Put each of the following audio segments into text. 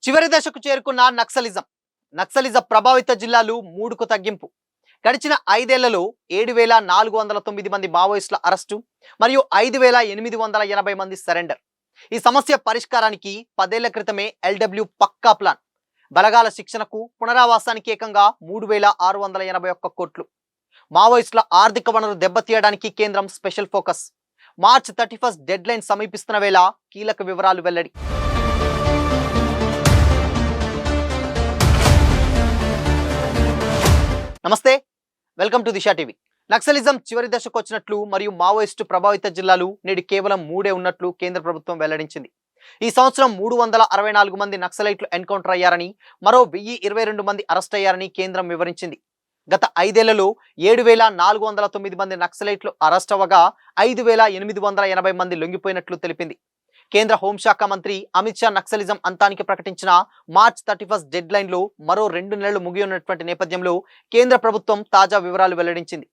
చివరి దశకు చేరుకున్న నక్సలిజం ప్రభావిత జిల్లాలు 3కు తగ్గింపు. గడిచిన 5 ఏళ్లలో 7,409 మంది మావోయిస్టుల అరెస్టు మరియు 5,880 మంది సరెండర్. ఈ సమస్య పరిష్కారానికి 10 ఏళ్ల క్రితమే ఎల్డబ్ల్యూ పక్కా ప్లాన్. బలగాల శిక్షణకు పునరావాసానికి ఏకంగా 3,681 కోట్లు. మావోయిస్టుల ఆర్థిక వనరు దెబ్బతీయడానికి కేంద్రం special focus. March 31 dead line సమీపిస్తున్న వేళ కీలక వివరాలు వెల్లడి. నమస్తే, welcome to Disha TV. Naxalism చివరి దశకు వచ్చినట్లు మరియు మావోయిస్టు ప్రభావిత జిల్లాలు నేడు కేవలం 3 ఉన్నట్లు కేంద్ర ప్రభుత్వం వెల్లడించింది. ఈ సంవత్సరం 364 మంది నక్సలైట్లు ఎన్కౌంటర్ అయ్యారని, మరో 1022 మంది అరెస్ట్ అయ్యారని కేంద్రం వివరించింది. గత 5 ఏళ్లలో 7,409 మంది నక్సలైట్లు అరెస్ట్ అవ్వగా 5,880 మంది లొంగిపోయినట్లు తెలిపింది. కేంద్ర హోంశాఖ మంత్రి అమిత్ షా నక్సలిజం అంతానికి ప్రకటించిన మార్చ్ 31 డెడ్ లైన్ లో మరో 2 నెలలు ముగియనున్నటువంటి నేపథ్యంలో కేంద్ర ప్రభుత్వం తాజా వివరాలు వెల్లడించింది.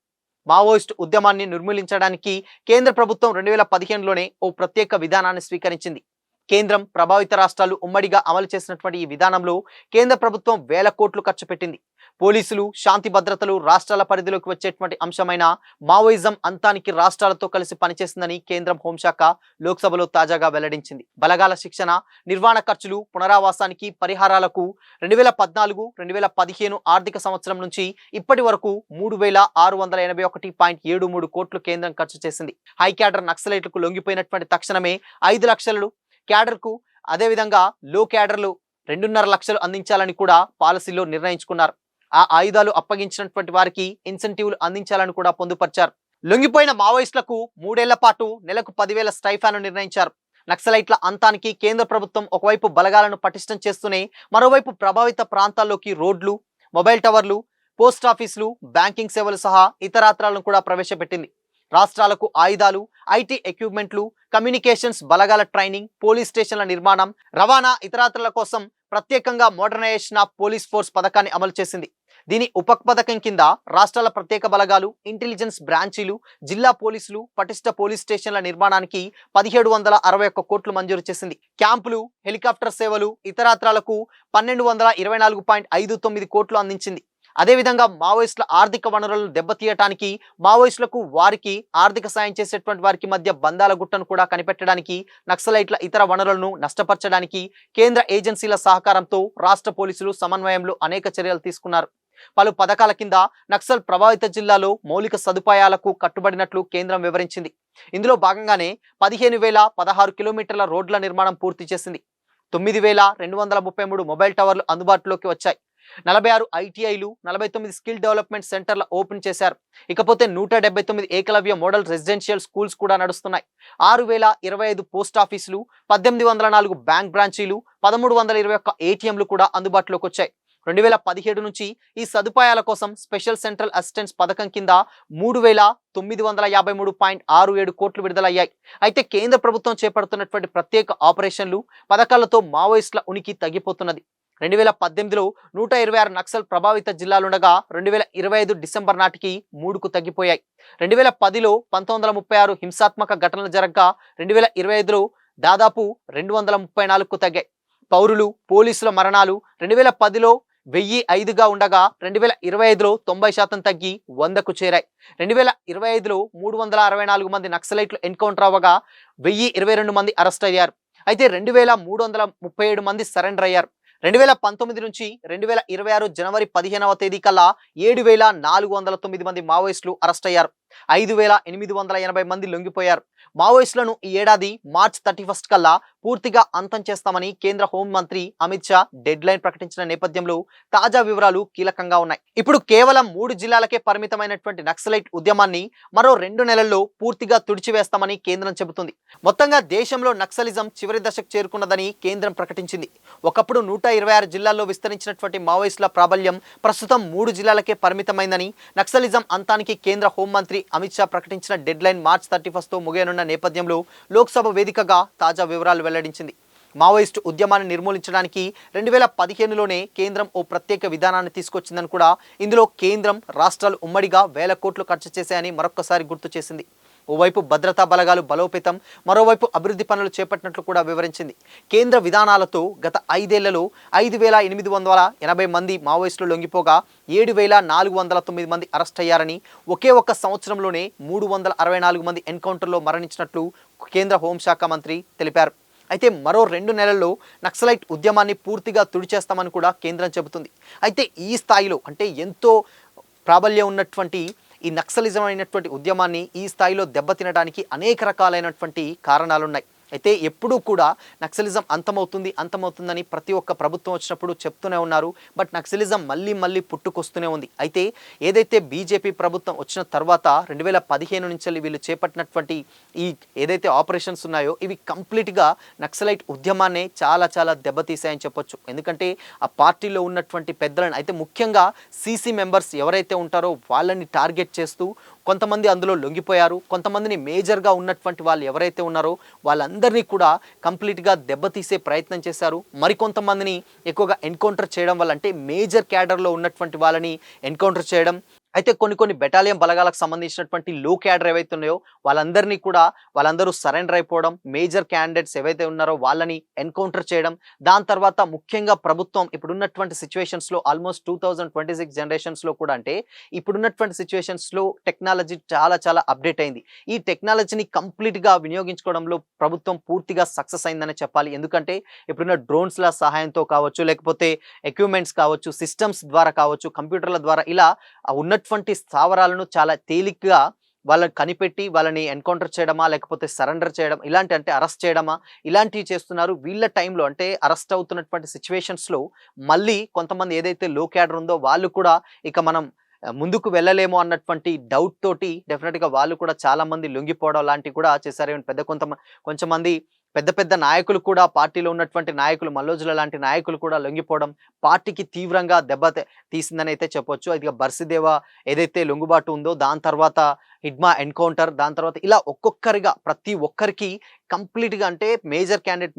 మావోయిస్టు ఉద్యమాన్ని నిర్మూలించడానికి కేంద్ర ప్రభుత్వం 2015లోనే ఓ ప్రత్యేక విధానాన్ని స్వీకరించింది. కేంద్రం, ప్రభావిత రాష్ట్రాలు ఉమ్మడిగా అమలు చేసినటువంటి ఈ విధానంలో కేంద్ర ప్రభుత్వం వేల కోట్లు ఖర్చు పెట్టింది. పోలీసులు, శాంతి భద్రతలు రాష్ట్రాల పరిధిలోకి వచ్చేటువంటి అంశమైన మావోయిజం అంతానికి రాష్ట్రాలతో కలిసి పనిచేసిందని కేంద్రం హోంశాఖ లోక్సభలో తాజాగా వెల్లడించింది. బలగాల శిక్షణ, నిర్వహణ ఖర్చులు, పునరావాసానికి, పరిహారాలకు 2014-2015 ఆర్థిక సంవత్సరం నుంచి ఇప్పటి వరకు 3,681.73 కోట్లు కేంద్రం ఖర్చు చేసింది. హై క్యాడర్ నక్సలైట్లకు లొంగిపోయినటువంటి తక్షణమే 5 లక్షలు క్యాడర్కు, అదేవిధంగా లో క్యాడర్లు 2.5 లక్షలు అందించాలని కూడా పాలసీలో నిర్ణయించుకున్నారు. ఆ ఆయుధాలు అప్పగించినటువంటి వారికి ఇన్సెంటివ్లు అందించాలని కూడా పొందుపరిచారు. లొంగిపోయిన మావోయిస్టులకు 3 ఏళ్ల పాటు నెలకు 10,000 స్టైఫాను నిర్ణయించారు. నక్సలైట్ల అంతానికి కేంద్ర ప్రభుత్వం ఒకవైపు బలగాలను పటిష్టం చేస్తూనే మరోవైపు ప్రభావిత ప్రాంతాల్లోకి రోడ్లు, మొబైల్ టవర్లు, పోస్ట్ ఆఫీసులు, బ్యాంకింగ్ సేవలు సహా ఇతరాత్రాలను కూడా ప్రవేశపెట్టింది. రాష్ట్రాలకు ఆయుధాలు, ఐటీ ఎక్విప్మెంట్లు, కమ్యూనికేషన్స్ బలగాల ట్రైనింగ్, పోలీస్ స్టేషన్ల నిర్మాణం, రవాణా ఇతరాత్రల కోసం ప్రత్యేకంగా మోడర్నైజేషన్ ఆఫ్ పోలీస్ ఫోర్స్ పథకాన్ని అమలు చేసింది. దీని ఉపపథకం కింద రాష్ట్రాల ప్రత్యేక బలగాలు, ఇంటెలిజెన్స్ బ్రాంచీలు, జిల్లా పోలీసులు, పటిష్ట పోలీస్ స్టేషన్ల నిర్మాణానికి 1,761 కోట్లు మంజూరు చేసింది. క్యాంపులు, హెలికాప్టర్ సేవలు, ఇతరాత్రాలకు 1,224.59 కోట్లు అందించింది. అదేవిధంగా మావోయిస్టుల ఆర్థిక వనరులను దెబ్బతీయటానికి, మావోయిస్టులకు వారికి ఆర్థిక సాయం చేసేటువంటి వారికి మధ్య బంధాల గుట్టను కూడా కనిపెట్టడానికి, నక్సలైట్ల ఇతర వనరులను నష్టపరచడానికి కేంద్ర ఏజెన్సీల సహకారంతో రాష్ట్ర పోలీసులు సమన్వయంలో అనేక చర్యలు తీసుకున్నారు. పలు పథకాల కింద నక్సల్ ప్రభావిత జిల్లాలో మౌలిక సదుపాయాలకు కట్టుబడినట్లు కేంద్రం వివరించింది. ఇందులో భాగంగానే 15,016 కిలోమీటర్ల రోడ్ల నిర్మాణం పూర్తి చేసింది. 9,233 మొబైల్ టవర్లు అందుబాటులోకి వచ్చాయి. 46 ఐటీఐలు, 49 స్కిల్ డెవలప్మెంట్ సెంటర్ల ఓపెన్ చేశారు. ఇకపోతే 179 ఏకలవ్య మోడల్ రెసిడెన్షియల్ స్కూల్స్ కూడా నడుస్తున్నాయి. 6,025 పోస్ట్ ఆఫీసులు, 1,804 బ్యాంక్ బ్రాంచీలు, 1,321 ఏటీఎంలు కూడా అందుబాటులోకి వచ్చాయి. 2017 నుంచి ఈ సదుపాయాల కోసం స్పెషల్ సెంట్రల్ అసిస్టెన్స్ పథకం కింద 3,953.67 కోట్లు విడుదలయ్యాయి. అయితే కేంద్ర ప్రభుత్వం చేపడుతున్నటువంటి ప్రత్యేక ఆపరేషన్లు, పథకాలతో మావోయిస్టుల ఉనికి తగ్గిపోతున్నది. 2018లో 126 నక్సల్ ప్రభావిత జిల్లాలుండగా 2025 డిసెంబర్ నాటికి 3కు తగ్గిపోయాయి. 2010లో 1936 హింసాత్మక ఘటనలు జరగగా 2025లో దాదాపు 234కు తగ్గాయి. పౌరులు, పోలీసుల మరణాలు 2010లో 1,005గా ఉండగా 2025లో 90% తగ్గి 100కు చేరాయి. 2025లో 364 మంది నక్సలైట్లు ఎన్కౌంటర్ అవ్వగా 1,022 మంది అరెస్ట్ అయ్యారు. అయితే 2,337 మంది సరెండర్ అయ్యారు. 2019 నుంచి 2026 జనవరి 15వ తేదీ కల్లా 7,409 మంది మావోయిస్టులు అరెస్ట్ అయ్యారు. 5,880 మంది లొంగిపోయారు. మావోయిస్టులను ఈ ఏడాది మార్చ్ 31 కల్లా పూర్తిగా అంతం చేస్తామని కేంద్ర హోంమంత్రి అమిత్ షా డెడ్ లైన్ ప్రకటించిన నేపథ్యంలో తాజా వివరాలు కీలకంగా ఉన్నాయి. ఇప్పుడు కేవలం 3 జిల్లాలకే పరిమితమైనటువంటి నక్సలైట్ ఉద్యమాన్ని మరో 2 నెలల్లో పూర్తిగా తుడిచివేస్తామని కేంద్రం చెబుతుంది. మొత్తంగా దేశంలో నక్సలిజం చివరి దశకు చేరుకున్నదని కేంద్రం ప్రకటించింది. ఒకప్పుడు 126 జిల్లాల్లో విస్తరించినటువంటి మావోయిస్టుల ప్రాబల్యం ప్రస్తుతం 3 జిల్లాలకే పరిమితమైందని, నక్సలిజం అంతానికి కేంద్ర హోంమంత్రి అమిత్ షా ప్రకటించిన డెడ్ లైన్ మార్చ్ 31తో ముగియనున్న నేపథ్యంలో లోక్సభ వేదికగా తాజా వివరాలు వెల్లడించింది. మావోయిస్టు ఉద్యమాన్ని నిర్మూలించడానికి 2015లోనే కేంద్రం ఓ ప్రత్యేక విధానాన్ని తీసుకొచ్చిందని కూడా, ఇందులో కేంద్రం, రాష్ట్రాలు ఉమ్మడిగా వేల కోట్లు ఖర్చు చేశాయని మరొక్కసారి గుర్తు చేసింది. ఓవైపు భద్రతా బలగాలు బలోపేతం, మరోవైపు అభివృద్ధి పనులు చేపట్టినట్లు కూడా వివరించింది. కేంద్ర విధానాలతో గత 5 ఏళ్లలో 5,880 మంది మావోయిస్టులు లొంగిపోగా 7,409 మంది అరెస్ట్ అయ్యారని, ఒకే ఒక్క సంవత్సరంలోనే 364 మంది ఎన్కౌంటర్లో మరణించినట్లు కేంద్ర హోంశాఖ మంత్రి తెలిపారు. అయితే మరో 2 నెలల్లో నక్సలైట్ ఉద్యమాన్ని పూర్తిగా తుడిచేస్తామని కూడా కేంద్రం చెబుతుంది. అయితే ఈ స్థాయిలో అంటే ఎంతో ప్రాబల్యం ఉన్నటువంటి ఈ నక్సలిజం అయినటువంటి ఉద్యమాన్ని ఈ స్థాయిలో దెబ్బతినడానికి అనేక రకాలైనటువంటి కారణాలున్నాయి. అయితే ఎప్పుడూ కూడా నక్సలిజం అంతమవుతుందని ప్రతి ఒక్క ప్రభుత్వం వచ్చినప్పుడు చెప్తూనే ఉన్నారు. బట్ నక్సలిజం మళ్ళీ పుట్టుకొస్తూనే ఉంది. అయితే ఏదైతే బీజేపీ ప్రభుత్వం వచ్చిన తర్వాత 2015 నుంచి వీళ్ళు చేపట్టినటువంటి ఈ ఏదైతే ఆపరేషన్స్ ఉన్నాయో ఇవి కంప్లీట్గా నక్సలైట్ ఉద్యమాన్ని చాలా దెబ్బతీసాయని చెప్పొచ్చు. ఎందుకంటే ఆ పార్టీలో ఉన్నటువంటి పెద్దలను అయితే ముఖ్యంగా సీసీ మెంబర్స్ ఎవరైతే ఉంటారో వాళ్ళని టార్గెట్ చేస్తూ కొంతమంది అందులో లొంగిపోయారు. కొంతమందిని మేజర్గా ఉన్నటువంటి వాళ్ళు ఎవరైతే ఉన్నారో వాళ్ళందరినీ కూడా కంప్లీట్గా దెబ్బతీసే ప్రయత్నం చేశారు. మరికొంతమందిని ఎక్కువగా ఎన్కౌంటర్ చేయడం వల్ల అంటే మేజర్ క్యాడర్లో ఉన్నటువంటి వాళ్ళని ఎన్కౌంటర్ చేయడం. అయితే కొన్ని బెటాలియన్ బలగాలకు సంబంధించినటువంటి లో క్యాడర్ ఏవైతే ఉన్నాయో వాళ్ళందరూ సరెండర్ అయిపోవడం, మేజర్ క్యాండిడేట్స్ ఏవైతే ఉన్నారో వాళ్ళని ఎన్కౌంటర్ చేయడం. దాని తర్వాత ముఖ్యంగా ప్రభుత్వం ఇప్పుడున్నటువంటి సిచ్యువేషన్స్లో ఆల్మోస్ట్ 2026 జనరేషన్స్లో కూడా అంటే ఇప్పుడున్నటువంటి సిచ్యువేషన్స్లో టెక్నాలజీ చాలా అప్డేట్ అయింది. ఈ టెక్నాలజీని కంప్లీట్గా వినియోగించుకోవడంలో ప్రభుత్వం పూర్తిగా సక్సెస్ అయిందనే చెప్పాలి. ఎందుకంటే ఇప్పుడున్న డ్రోన్స్ల సహాయంతో కావచ్చు, లేకపోతే ఎక్విప్మెంట్స్ కావచ్చు, సిస్టమ్స్ ద్వారా కావచ్చు, కంప్యూటర్ల ద్వారా ఇలా ఉన్నటువంటి స్థావరాలను చాలా తేలికగా వాళ్ళని కనిపెట్టి వాళ్ళని ఎన్కౌంటర్ చేయడమా, లేకపోతే సరెండర్ చేయడం, ఇలాంటి అంటే అరెస్ట్ చేయడమా, ఇలాంటివి చేస్తున్నారు. వీళ్ళ టైంలో అంటే అరెస్ట్ అవుతున్నటువంటి సిచ్యువేషన్స్లో మళ్ళీ కొంతమంది ఏదైతే లో క్యాడర్ ఉందో వాళ్ళు కూడా ఇక మనం ముందుకు వెళ్ళలేమో అన్నటువంటి డౌట్ తోటి డెఫినెట్గా వాళ్ళు కూడా చాలా మంది లొంగిపోవడం లాంటివి కూడా చేశారు. కొంచెమంది పెద్ద నాయకులు కూడా పార్టీలో ఉన్నటువంటి నాయకులు మల్లోజుల లాంటి నాయకులు కూడా లొంగిపోవడం పార్టీకి తీవ్రంగా తీసిందని అయితే చెప్పొచ్చు. ఇక బర్సిదేవా ఏదైతే లొంగుబాటు ఉందో దాని తర్వాత హిడ్మా ఎన్కౌంటర్, దాని తర్వాత ఇలా ఒక్కొక్కరిగా ప్రతి ఒక్కరికి కంప్లీట్గా అంటే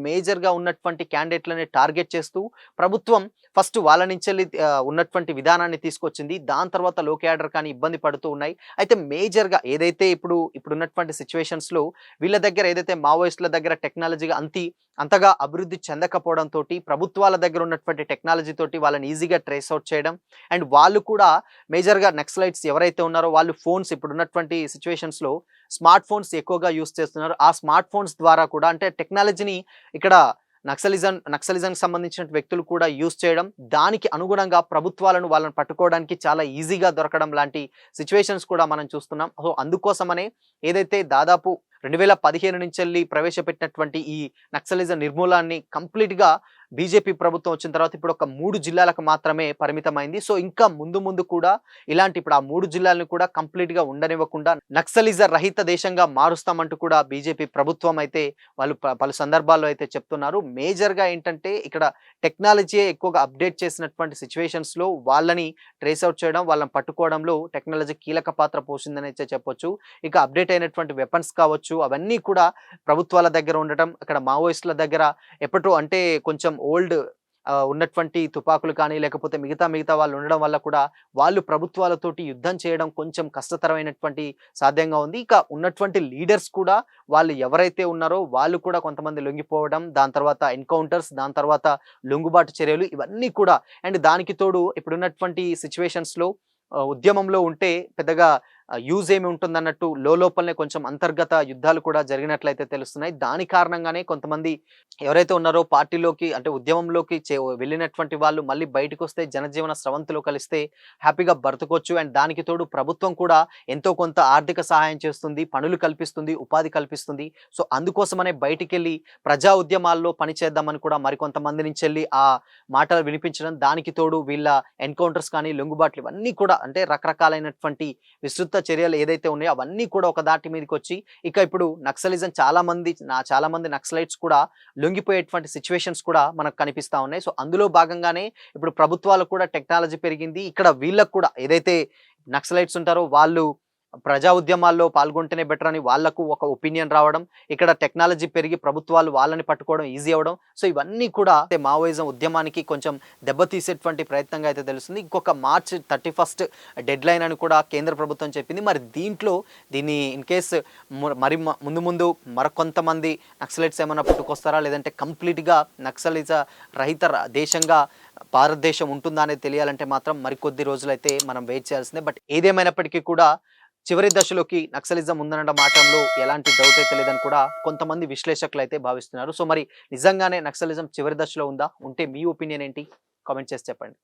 మేజర్గా ఉన్నటువంటి క్యాండిడేట్లని టార్గెట్ చేస్తూ ప్రభుత్వం ఫస్ట్ వాళ్ళ నుంచి ఉన్నటువంటి విధానాన్ని తీసుకొచ్చింది. దాని తర్వాత లో క్యాడర్ కానీ ఇబ్బంది పడుతూ ఉన్నాయి. అయితే మేజర్గా ఏదైతే ఇప్పుడున్నటువంటి సిచ్యువేషన్స్లో వీళ్ళ దగ్గర ఏదైతే మావోయిస్టుల దగ్గర టెక్నాలజీగా అంతగా అభివృద్ధి చెందకపోవడంతో ప్రభుత్వాల దగ్గర ఉన్నటువంటి టెక్నాలజీ తోటి వాళ్ళని ఈజీగా ట్రేస్ అవుట్ చేయడం. అండ్ వాళ్ళు కూడా మేజర్గా నక్సలైట్స్ ఎవరైతే ఉన్నారో వాళ్ళు ఫోన్స్ ఇప్పుడున్నటువంటి సిచ్యువేషన్స్లో స్మార్ట్ ఫోన్స్ ఎక్కువగా యూస్ చేస్తున్నారు. ఆ స్మార్ట్ ఫోన్స్ ద్వారా కూడా అంటే టెక్నాలజీని ఇక్కడ నక్సలిజం సంబంధించిన వ్యక్తులు కూడా యూజ్ చేయడం, దానికి అనుగుణంగా వాళ్ళని పట్టుకోవడానికి చాలా ఈజీగా దొరకడం లాంటి సిచ్యువేషన్స్ కూడా మనం చూస్తున్నాం. సో అందుకోసమనే ఏదైతే దాదాపు 2015 నుంచి ప్రవేశపెట్టినటువంటి ఈ నక్సలిజం నిర్మూలనాన్ని కంప్లీట్గా బీజేపీ ప్రభుత్వం వచ్చిన తర్వాత ఇప్పుడు ఒక 3 జిల్లాలకు మాత్రమే పరిమితమైంది. సో ఇంకా ముందు కూడా ఇప్పుడు ఆ 3 జిల్లాలను కూడా కంప్లీట్గా ఉండనివ్వకుండా నక్సలిజ రహిత దేశంగా మారుస్తామంటూ కూడా బీజేపీ ప్రభుత్వం అయితే వాళ్ళు పలు సందర్భాల్లో అయితే చెప్తున్నారు. మేజర్గా ఏంటంటే ఇక్కడ టెక్నాలజీ ఎక్కువగా అప్డేట్ చేసినటువంటి సిచ్యువేషన్స్లో వాళ్ళని ట్రేస్ అవుట్ చేయడం, వాళ్ళని పట్టుకోవడంలో టెక్నాలజీ కీలక పాత్ర పోసిందని అయితే చెప్పొచ్చు. ఇక అప్డేట్ అయినటువంటి వెపన్స్ కావచ్చు అవన్నీ కూడా ప్రభుత్వాల దగ్గర ఉండటం, అక్కడ మావోయిస్టుల దగ్గర ఎప్పటో అంటే కొంచెం ఓల్డ్ ఉన్నటువంటి తుపాకులు కానీ లేకపోతే మిగతా వాళ్ళు ఉండడం వల్ల కూడా వాళ్ళు ప్రభుత్వాలతోటి యుద్ధం చేయడం కొంచెం కష్టతరమైనటువంటి సాధ్యంగా ఉంది. ఇక ఉన్నటువంటి లీడర్స్ కూడా వాళ్ళు ఎవరైతే ఉన్నారో వాళ్ళు కూడా కొంతమంది లొంగిపోవడం, దాని తర్వాత ఎన్కౌంటర్స్, దాని తర్వాత లొంగుబాటు చర్యలు ఇవన్నీ కూడా. అండ్ దానికి తోడు ఇప్పుడున్నటువంటి సిచ్యువేషన్స్లో ఉద్యమంలో ఉంటే పెద్దగా యూజ్ ఏమి ఉంటుందన్నట్టు లోపలనే కొంచెం అంతర్గత యుద్ధాలు కూడా జరిగినట్లయితే తెలుస్తున్నాయి. దాని కారణంగానే కొంతమంది ఎవరైతే ఉన్నారో పార్టీలోకి అంటే ఉద్యమంలోకి వెళ్ళినటువంటి వాళ్ళు మళ్ళీ బయటకు వస్తే జనజీవన స్రవంతిలో కలిస్తే హ్యాపీగా బ్రతకొచ్చు. అండ్ దానికి తోడు ప్రభుత్వం కూడా ఎంతో కొంత ఆర్థిక సహాయం చేస్తుంది, పనులు కల్పిస్తుంది, ఉపాధి కల్పిస్తుంది. సో అందుకోసమనే బయటికి వెళ్ళి ప్రజా ఉద్యమాల్లో పనిచేద్దామని కూడా మరికొంతమంది నుంచి వెళ్ళి ఆ మాటలు వినిపించడం, దానికి తోడు వీళ్ళ ఎన్కౌంటర్స్ కానీ లొంగుబాట్లు ఇవన్నీ కూడా అంటే రకరకాలైనటువంటి విస్తృత చర్యలు ఏదైతే ఉన్నాయో అవన్నీ కూడా ఒక దాటి మీదకి వచ్చి ఇక ఇప్పుడు నక్సలిజం చాలా మంది నక్సలైట్స్ కూడా లొంగిపోయేటువంటి సిచ్యువేషన్స్ కూడా మనకు కనిపిస్తా ఉన్నాయి. సో అందులో భాగంగానే ఇప్పుడు ప్రభుత్వాలు కూడా టెక్నాలజీ పెరిగింది. ఇక్కడ వీళ్ళకు కూడా ఏదైతే నక్సలైట్స్ ఉంటారో వాళ్ళు ప్రజా ఉద్యమాల్లో పాల్గొంటేనే బెటర్ అని వాళ్ళకు ఒక ఒపీనియన్ రావడం, ఇక్కడ టెక్నాలజీ పెరిగి ప్రభుత్వాలు వాళ్ళని పట్టుకోవడం ఈజీ అవ్వడం. సో ఇవన్నీ కూడా మావోయిజం ఉద్యమానికి కొంచెం దెబ్బతీసేటువంటి ప్రయత్నంగా అయితే తెలుస్తుంది. ఇంకొక మార్చ్ 31 డెడ్‌లైన్ అని కూడా కేంద్ర ప్రభుత్వం చెప్పింది. మరి దీన్ని ఇన్ కేస్ ముందు ముందు మరికొంతమంది నక్సలైట్స్ ఏమన్నా పుట్టుకొస్తారా? లేదంటే కంప్లీట్‌గా నక్సలిజ రహిత దేశంగా భారతదేశం ఉంటుందా అనేది తెలియాలంటే మాత్రం మరికొద్ది రోజులైతే మనం వెయిట్ చేయాల్సిందే. బట్ ఏదేమైనప్పటికీ కూడా చివరి దశలోకి నక్సలిజం ఉందనడం మాటంలో ఎలాంటి డౌట్ అయితే లేదని కూడా కొంతమంది విశ్లేషకులు అయితే భావిస్తున్నారు. సో మరి నిజంగానే నక్సలిజం చివరి దశలో ఉందా? ఉంటే మీ ఒపీనియన్ ఏంటి? కామెంట్ చేసి చెప్పండి.